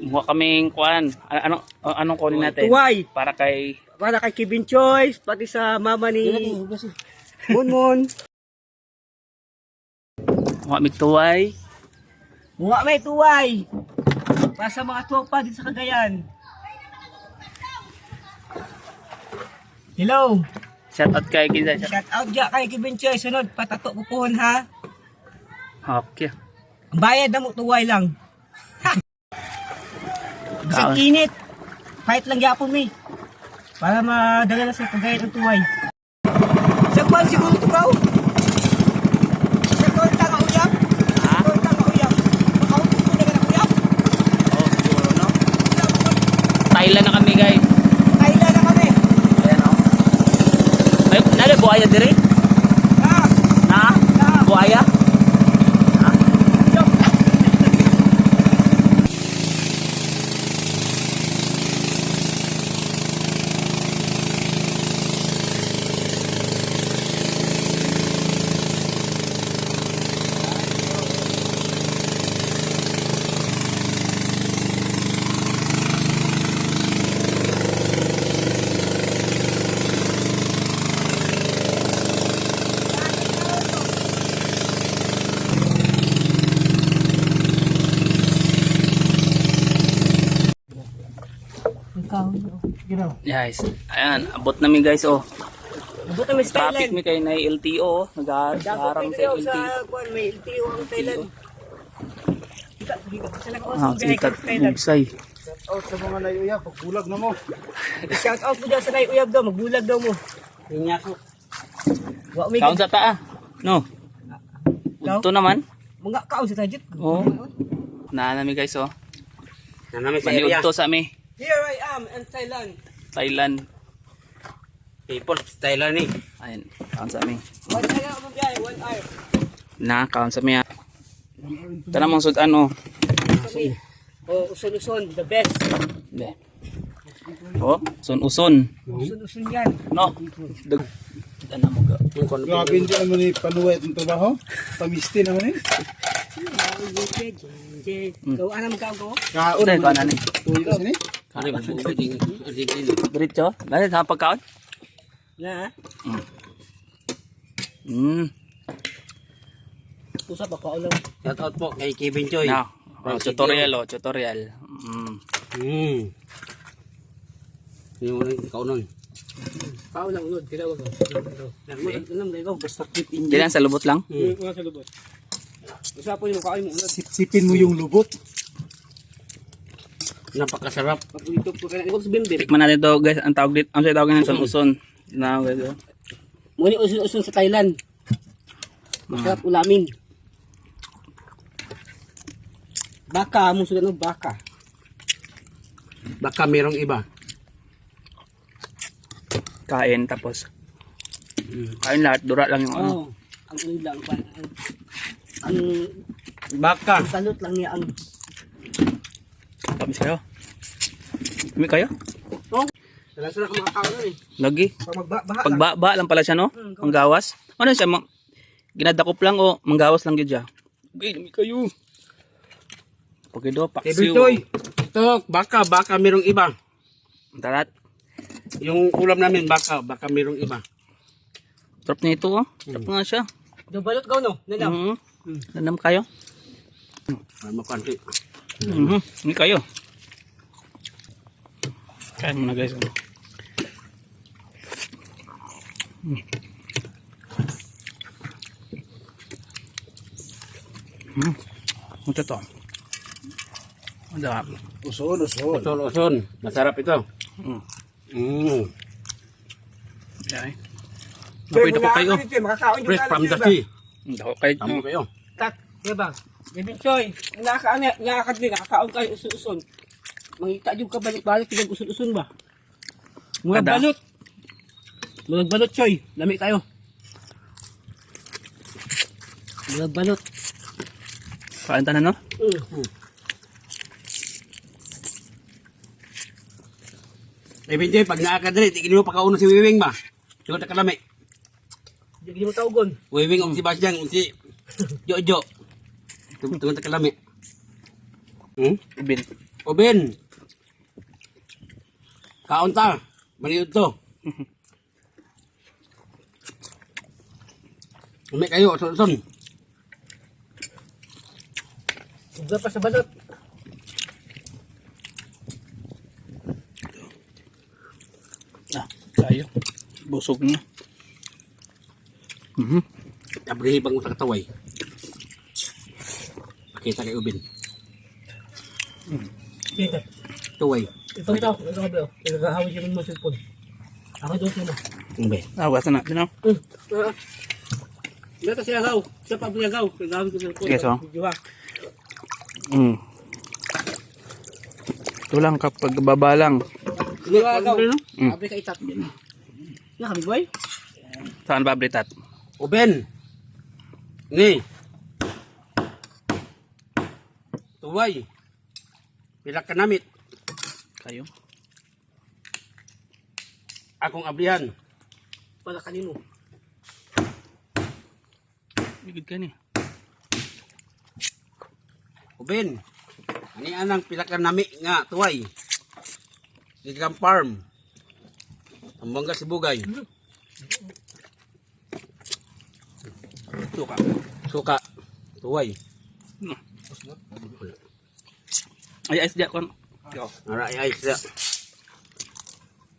Mukha kaming kuan. Anong kunin natin? Tuway. Para kay Kevin Choice, pati sa mama ni Munmun. mukha mig tuway. Mukha may tuway. Para sa mga tropa dito sa Cagayan. Hello. Shout out kay Kinsa. Shout out dyan kay Kevin Choice. Sunod, patato ko pohon ha. Okay. Ang bayad na mo, tuway lang. Bisag init. Fight lang yapon mi. Para madala na sa Cagayan ng tuway. Sa kwan siguro ito ka. Sa kwan ka uyap. Ha? Sa kwan ka uyap. Makaupo ko na ka uyap. Oh, siguro no. Thailand na kami guys. Thailand na kami. Ayan oh. Ay, nala buhaya dire? Ha? Na? Na. Buhaya? Guys, ayan, abot namin guys oh. Abot namin sa Traffic Thailand. mi kay na LTO oh. Nag-harang sa LTO. Sa kwan, may LTO ang Thailand. Ah, sikat bugsay. Out sa mga naiuya, pagbulag na mo. Shout out mo dyan sa naiuyab daw, magbulag daw mo. Yung ko. Wa may Kaon sa taa. No. Udto naman. mga kaon sa tajit. Oh. Naanami guys oh. Nanami Maniudto sa mi. Here I am in Thailand. Thailand. People, Thailand ni. Ayan, kaon sa mi. One eye mo biya, one eye. Na kaon sa mi. Tara mong sudan oh. Kami. Oh, uson-uson, the best. Be. Oh, uson-uson. Uson-uson yan. No. Dag. Dana mo ga. Grabe hindi naman ni panuwi itong trabaho. Pamisti naman eh. Gawa na magkaon ko? Kaon Uday ka na ni. Tuwi ka sini. Kari ba? Diretso. Dali sa pagkaon. Na? Usap ako ulo. Shout out po kay Kevin Choy. Na. Oh, tutorial oh, tutorial. Yung ikaw nun. Pao lang ulod, tinawag ko. Alam na ikaw, basta keep in. Diyan sa lubot lang. Mga sa lubot. Usapo yung kain mo ulod. Sipsipin mo yung lubot. Napakasarap. Pag YouTube ko kaya ikaw sa bimber. Tikman natin to guys. Ang tawag dito, ang tawag ng uson-uson. Na guys. Oh. Muni usun-usun sa Thailand. Masarap ulamin. Baka, mo sugat ng baka. Baka merong iba. Kain tapos. Kain lahat, dura lang yung ano. Oh, ang ulod lang. Ang Baka. salot lang niya ang... Kami sa'yo. Kami kayo? Dalas na mga tao na eh. Lagi. Pag magbaha lang. Pagbaba lang pala siya no? Manggawas. Ano siya? Ginadakop lang o manggawas lang yun siya. Okay, dami kayo. Pakido, Kevin paksiw. Choy. Ito, baka merong iba. Tarat. Yung ulam namin, baka merong iba. Trap na ito oh. Trap nga siya. Balot ka no? Nanam. Nanam kayo? Makanti. Hindi kayo. Kain mo na guys. Ito to. Madami. Uson. Uson. Masarap ito. Yan. Napito ko kayo. Makakaon yung Fresh from the sea. Ako kayo. Tamo kayo. Tak, diba? Kevin Choy, nakakaon kayo usun-usun. Mangita yung kabalik-balik yung usun-usun ba? Murag Kada. balot. Murag balot, Choy. Lami kayo. Murag balot. Kain tanan no? Kevin Choy, pag naakadali, tigil mo pagkauno si Wiwing ba? Tungkol na kalami. Hindi mo taugon. Wiwing si Basyang, si Jojo. Tungkol na kalami. Ibin. Ubin. Kaunta. Maliod to. Umay kayo, son. Sobra pa sa balot. Kayo. Busog na. Abrihi bang sa kataway. Pakita kay Ubin. Kita. Tuway. Ito. Ito ka bro. Nagkakahawin siya ng cellphone. Ako doon sila. Umbe. Awasan na. Sino? Dito siya agaw. Siya pa agaw. Kagawin ko ng cellphone. Sige, so. Video ha. Ito lang kapag babalang. Video agaw. Mm. Abre ka itat. Yan kami boy. Saan ba britat? Ubin. Ni. Tuway. Pila ka namit. Kayo. Akong abrihan. Wala kanino. Bigid ka ni. Ubin. Ani anang pila ka nami nga tuway. Gigang farm. Ambangga Sibugay. Suka. Suka. Tuway. Ay, ice diya kon. Aray ay sa.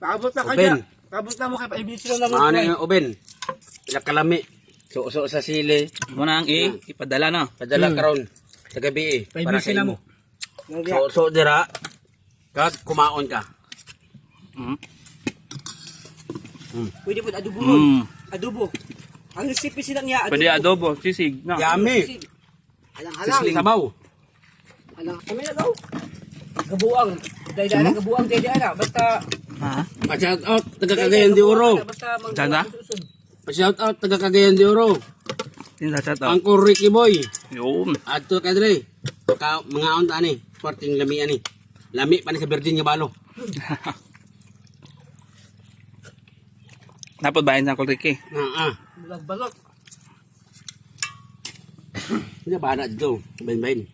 Paabot na Ubin. kanya. Paabot na mo kay paibig sila naman. Ano yung ubin? Pila ka lami. Suso sa sili. Muna ang ipadala na. Padala karon sa gabi para sa sila imo. mo. So dira. Kat kumaon ka. Pwede po adobo nun. Mm. Adobo. Ang recipe sila niya adobo. Pwede adobo, sisig. No. Yummy. Halang-halang. Sisling sabaw. Halang. Kami na daw. Gabuang. Dahil gabuang dahil basta Ha? Pa-shout out taga Cagayan de Oro. basta Sana? Pa-shout out taga Cagayan de Oro. Sino sa chat? Angkor Ricky Boy. Yun. Adto ka dire. Ka mga unta ani. Sporting lami ani. Lami pa ni sa Virginia Balo. Napod bayan sa Kulriki. balot. Hindi ba na dito? Bain-bain.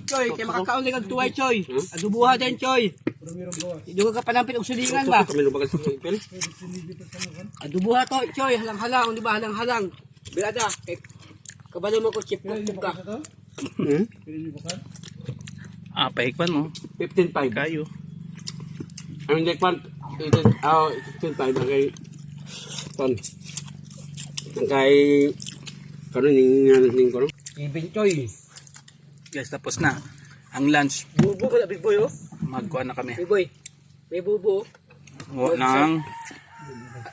Choy, kay makakaon kag tuway choy. Adobuha din choy. Dito ka panampit og sulingan ba? Kami lubagan sa ipil. Adobuha to choy, halang-halang, di ba halang-halang. Birada, kay kabalo mo ko chip ka. Paikpan mo. 15.5. Kayo. Ang dekpan 15.5 ang kay ton. Ang kay karon ning ko. Ibin choy. Guys, tapos na. Ang lunch. Bubo ko na big boy oh. Magkuha na kami. Big boy. May bubo. Ng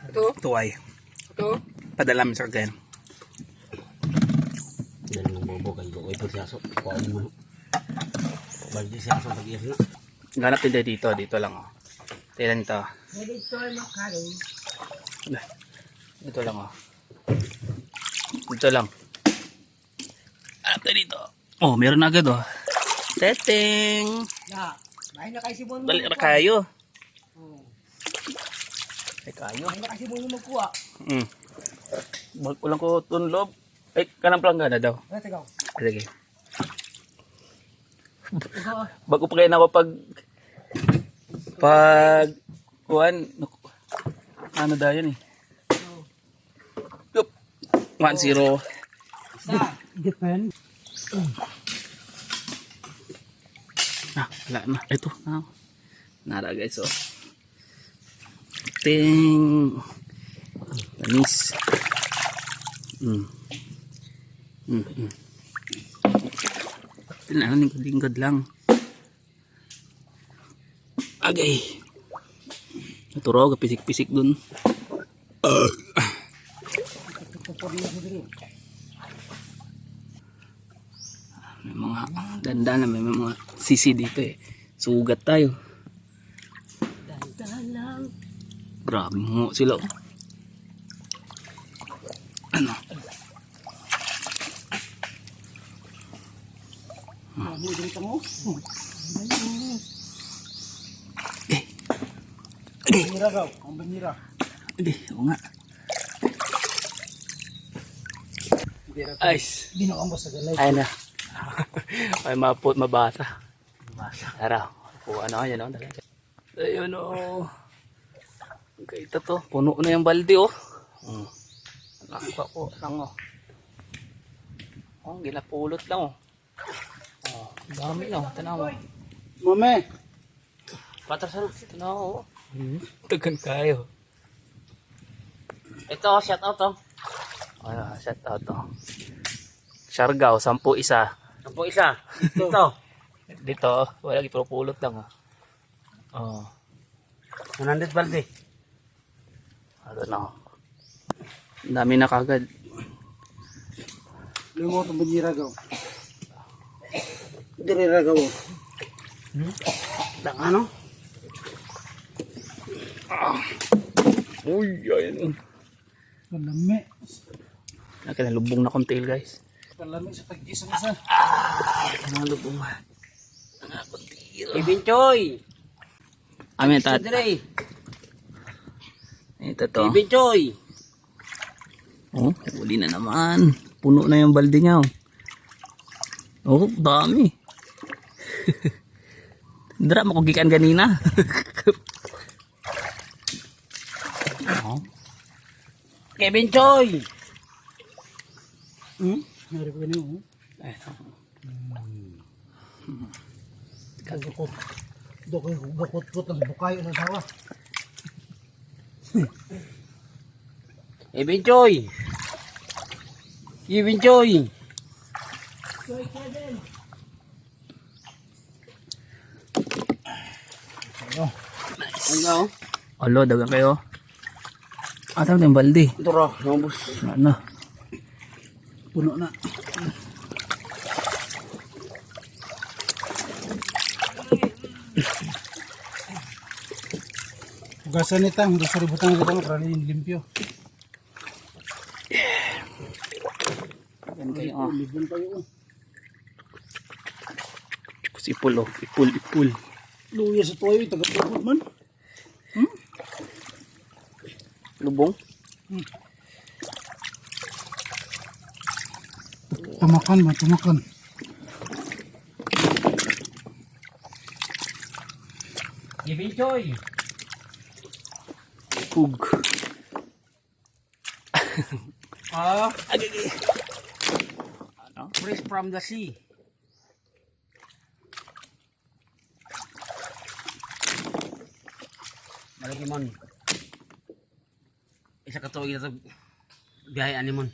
Ito, tuway. ito. Padala mi sa Cagayan. Dali ng bobo kay boy pagsaso. Kuan mo. Bagi sa sa pag-iya na. Ganap din dito. Dito lang. Oh. Tignan ito. Dito lang. Oh. Dito lang. Hanap tayo dito. Oh, meron na agad. Oh. Teteng. Ya, bahay na kay Sibon mo. Dali na kayo. Ay kayo. Bahay na kay Sibon mo magkuha. Kulang ko tunlob. Ay, kanang plangga na daw. Ano tagaw? Sige. Bago pa kayo na ako kuhan, ano daw yan eh. Yup. 1-0. Sa, depend. Wala na. Ito. Nara guys, oh. Ting. Panis. Ano, lingkod lang. Agay. Naturo, pisik-pisik dun. May mga dandan na, may mga sisi dito eh. Sugat tayo. Dandan lang. Grabe mo sila. Oh. Ano? Dito mo. Banira daw, ang banira. Hindi, oo nga. Ice. Ginoong mo sa galay. Ay na. Ay maput mabasa. Tara. O ano yan o. Ayun o. Okay, ito to. Puno na yung balde o. Nakaka ko lang o. Oh, ginapulot lang o. Oh, dami lang. Tanaw mo. Mame. Patrasal. Tanaw o. Tagan kayo. Ito, shout out to. Ah, shout out to. Siargao, 10 isa. 10 isa. Dito. Dito, wala ipupulot lang. Oh. 100 balde. Ano na. Ang dami na kagad. Lungo itong banyiragaw. Direragaw. Ano? Uy, ayun. Kalami. Nakinalubong na kong tail, guys. Kalami sa tag-isa isa. Nakinalubong na. Ibinchoy. Amin, tat. Dire. Ito to. Ibinchoy. Oh, huli na naman. Puno na yung balde niya. Oh, dami. Dara, makugikan ganina. Oh. Kevin Choy. Nari pa ganyan. Ay, Gagakot. Gagakot ang bukay ng sawa. Kevin Choy. Kevin Choy. Ano? alo, dagang kayo. Ataw na yung balde. Ito ra, nabos. Ano? Puno na. Hugasan nitang, hugasan ributan nitang para limpyo. Yan kayo. Oh. Libon tayo. Ipul, oh. Ipul. Luya sa toyo, taga-pagod man. Lubong. Tumakan man, tumakan. Kevin Choy. Pug. Agagi. Fresh from the sea. Malaki mon. Isa ka tuig na ito. Biyahe ani mon.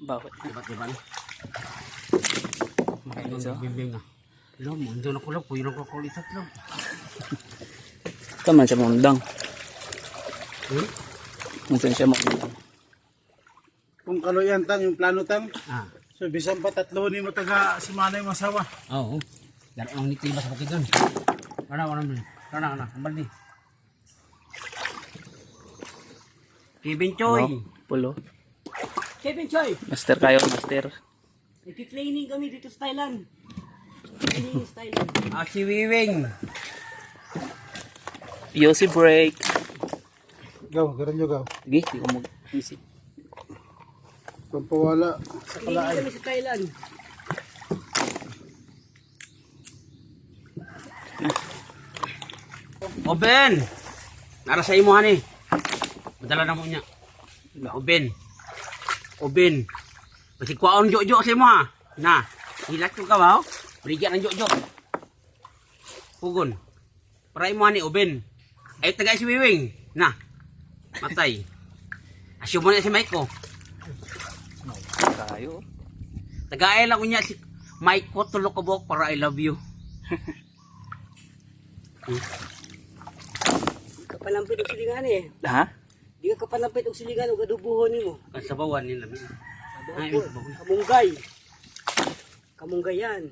Bakit? Diba na? Ayun, so. Bimbing na. Alam mo, hindi na kulang. Puyo na kakulitat lang. Ito man siya mundang. Hmm? Minsan siya mundang. Kung kaloyan tang, yung plano tang. Ah. So, bisan pa tatlo ni mo taga si Manay Masawa. Oo. Dari ang nitil ba sa bukid doon? Kana. Kambal di. Kevin Choy. No? Pulo. Kevin Choy, Master kayo, master. nagki-training kami dito sa Thailand. Training sa Thailand. Si Wiwing. Yossi break. Gaw, garan nyo gaw. Sige, di ko mag-isip. Pampawala sa Training kalaay. kami sa Thailand. O Ben. Nara sa imo hani. Madala na mo niya. O Ben. Kasi kuwaon jojo sa imo ha. Na. Hilat ko ka ba? Berigyan ng jojo. Pugon. Para imo hani o Ben. Ay tagay si Wiwing. Na. Matay. Asyo mo na si Mike ko. Kayo. Tagay lang ko niya si Mike ko tulok ko buhok para I love you. Kapalampit og silingan eh. Ha? Di ka kapalampit og silingan og adubuhon nimo. Ang sabawan nila. Ay, Kamunggay. Kamunggayan.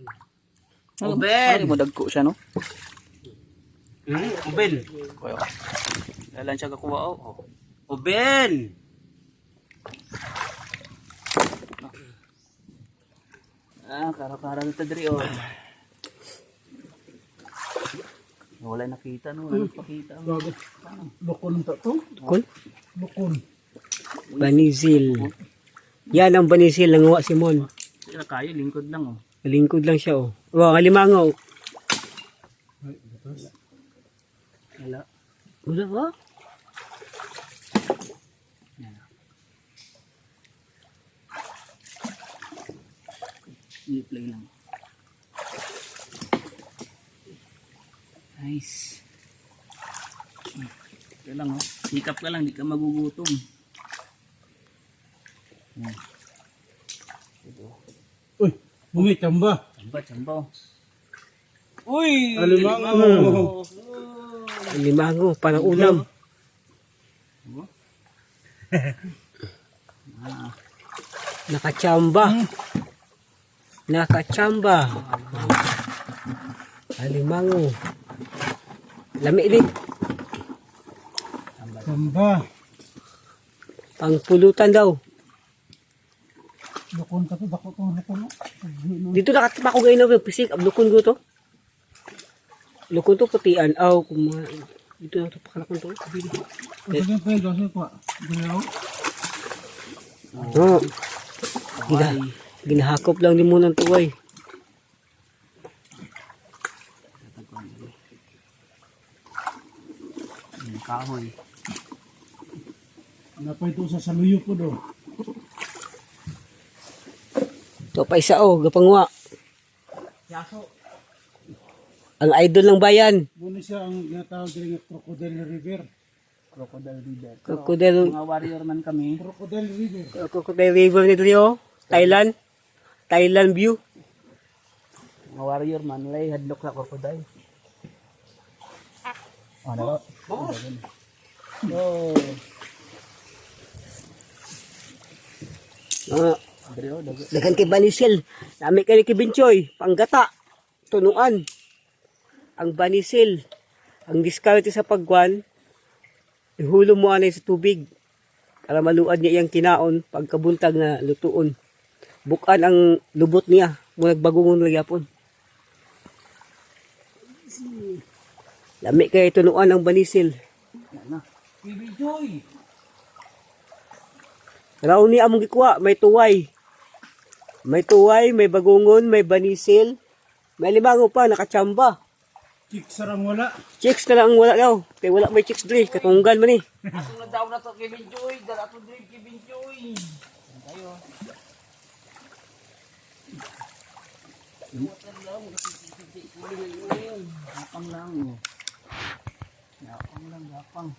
O Ben. Ano mo dagko siya, no? O Ben. Kuya. Dalan siya kakuha, oh. O Ben. Kara-kara nito diri, oh. Wala nakita, no? Wala nakita. Gago. Lukon ta to. Cool. Lukon. Banizil. Yan ang banisil nanguha si Mon. Sila kayo, lingkod lang oh. Lingkod lang siya oh. Wow, alimango. Wala. Wala ba? I-play lang. Nice. Ito lang oh. Sikap ka lang, di ka magugutom. Uy, bumi, tamba. Chamba oh. Uy! Alimango. Alimango, parang ulam. Nakachamba. Nakachamba. Alimango. Lami din. Tamba. Pangpulutan daw. Lukon ka to, dako to, lukon. Dito nakatapa ko ngayon ng pisik. Ablukon ko to. Lukon to putian. Aw, dito na ito pakalakon to. Sige pa, dosi pa. Ginaw. Oo. Ginahakop lang din muna ng tuway. Kahoy. Napay to sa saluyo po do. Ito pa isa oh, gapangwa. Ang idol ng bayan. Muna siya ang ginatawag din ng Crocodile River. Crocodile River. Crocodile, Mga warrior man kami. Crocodile River. Crocodile River nito yo. Thailand. Thailand view. Mga warrior man, lay hadlok sa crocodile. Ano? Oh. Dagan kay Banisil. Dami kay Kibinchoy. Panggata. Tunuan. Ang Banisil. Ang diskarte sa pagwan. Ihulog mo anay sa tubig. Para maluad niya iyang kinaon. Pagkabuntag na lutuon. Bukan ang lubot niya. Muna bagong nagyapon. Dami kay tunuan ang Banisil. Kibinjoy! Raw ni among gikuha, may tuway. May tuway, may bagungon, may banisil. May limango pa, nakachamba. Chik sarang wala. Chicks na lang ang wala daw. Kaya wala may chicks dre, katunggan man eh. Aso na daw na to Kibinjoy! Dala to din Kibinjoy! Gapang lang oh. Gapang lang, gapang.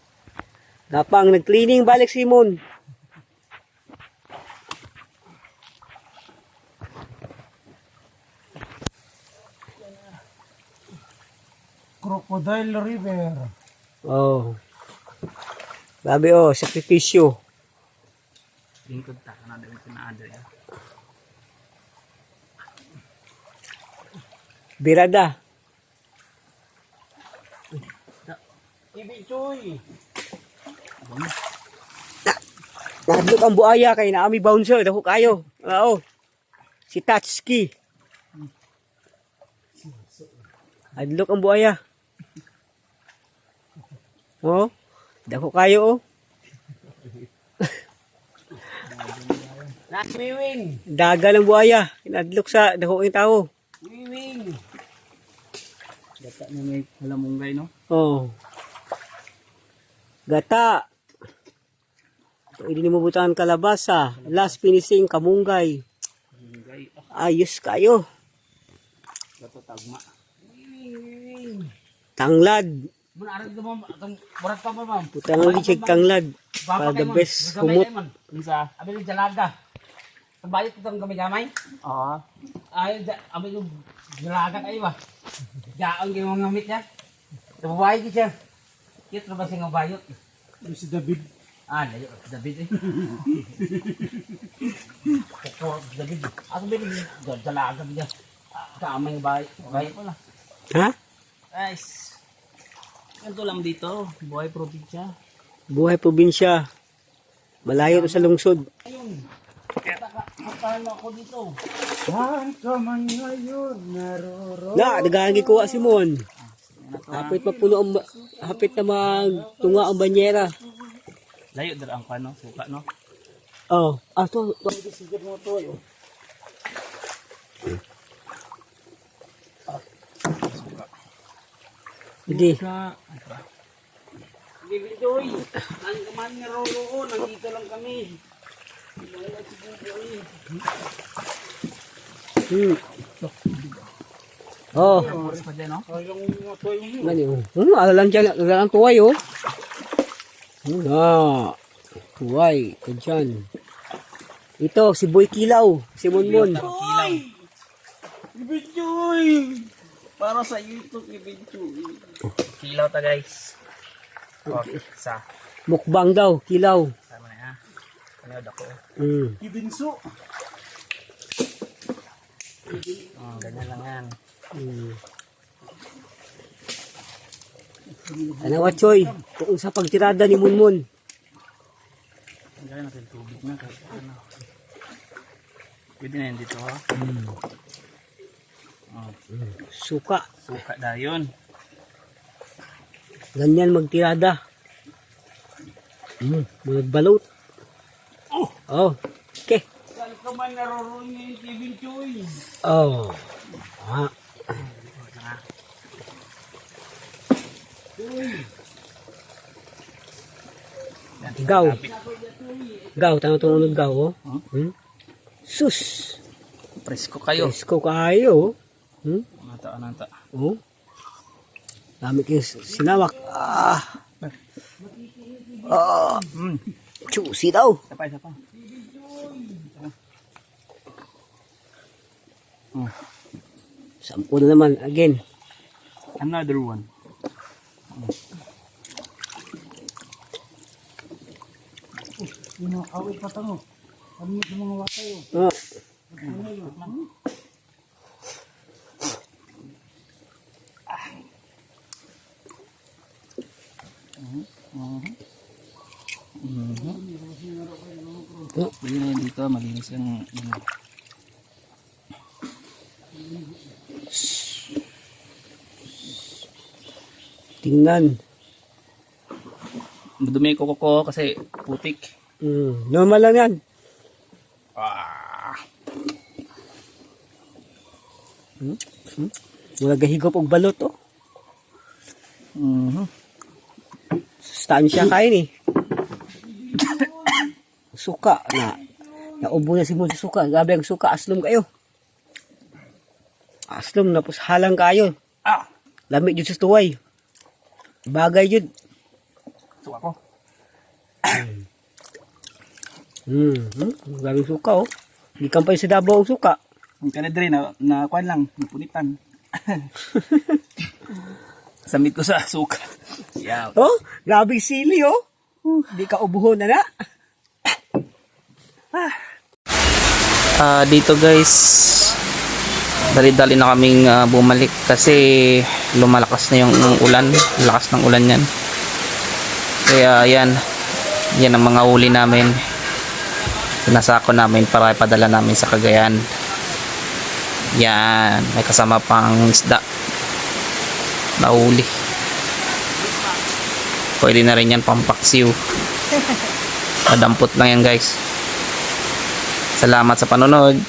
Napang nag-cleaning balik si Mon. Crocodile River. Oh. Sabi oh, sakripisyo. Lingkod ta, na dami pinaadre. Birada. Kibinjoy! Nahadlok ang buaya kay naami bouncer. Dako kayo. Oo. Si Tatsuki. Hadlok ang buaya. Oh. Dako kayo oh. Wiwing! Daga ng buaya. Kinadlok sa dako ng tao. Wiwing! Gata na may halamunggay no? Oh. Gata. Ito hindi mo butangan kalabasa. Last finishing kamunggay. Halamunggay. Ayos kayo. Gato tagma. Tanglad. Muna aral ito ma'am, itong burat pa ba ma'am? Putang ang lichig tanglad. Para the best humot. Isa. Abi yung jalaga. Kabayot itong gamay-gamay. Oo. Ay, abi yung jalaga kayo ba? Jaon kayo mga ngamit niya. Nababayot ko siya. Cute na ba siya ng bayot? Yung si David. Ah, layo. David eh. Poko, David. Ako ba yung jalaga niya? Kamay bayot. Bayot pala. Ha? Guys. Ganito lang dito. Buhay probinsya. Buhay probinsya. Malayo to sa lungsod. Paano ako dito? Saan ka man ngayon naroro? Na, nagahangi ko si Mon. Hapit mapuno ang hapit na magtunga ang banyera. Layo dala ang kano, suka no. Oh, to. Sige mo to yo. Hindi. Bibinjoy, nanggaman nga roon, nandito lang kami. Oh. Oras pa dyan, no? Gani oh. Alalang dyan, alalang tuway oh. Tuway, ka dyan. Ito, si Boy Kilaw, si Munmun. Kilaw. Bibinjoy! Para sa YouTube, Bibinjoy. Kilaw ta, guys. Oh, isa. Mukbang daw, Kilaw. Sama na, ha? Panood ako. Ibinso. Oh, ganyan lang yan. Ano wa choy, kung sa pagtirada ni Munmun. Ang gaya natin tubig na. Kahit ano. Pwede na yan dito, ha? Oh, Suka. suka na yun. Ganyan magtirada. Magbalot. Oh. Okay. Saan ka man naroon ngayon, Bibinjoy? Oh. Gaw. Gaw, tanong tungulog gaw, oh. Sus. Presko kayo. Presko kayo, oh. Nata, nata. Oh. Dami kayong sinawak. Juicy daw. Isa pa, isa pa. Sampo na naman, again. Another one. Awit pa tango. Ano sa mga watay yo. Oh. Pwede na yan dito, malinis yung ano. Tingnan. Madumi ko ko kasi putik. Normal lang yan. Wala gahigop og balot, oh. Sustansya kain eh. Suka na. Naubo na si mo sa suka. Gabi ang suka. Aslom kayo. Aslom na pus halang kayo. Lamig yun sa tuway. Bagay yun. Suka ko. Gabi suka, oh. Di kampay sa Davao ang suka. Ang kanadre na kuan lang, napunitan. Samit ko sa suka. Yeah. Oh, grabe sili, oh. Di ka ubuhon na na. Dito guys, dali-dali na kaming bumalik kasi lumalakas na yung ulan. Lakas ng ulan yan. Kaya yan ang mga huli namin. Pinasako namin para ipadala namin sa Cagayan. Yan, may kasama pang isda na huli. Pwede na rin yan pampaksiw. Madampot lang yan guys. Salamat sa panonood.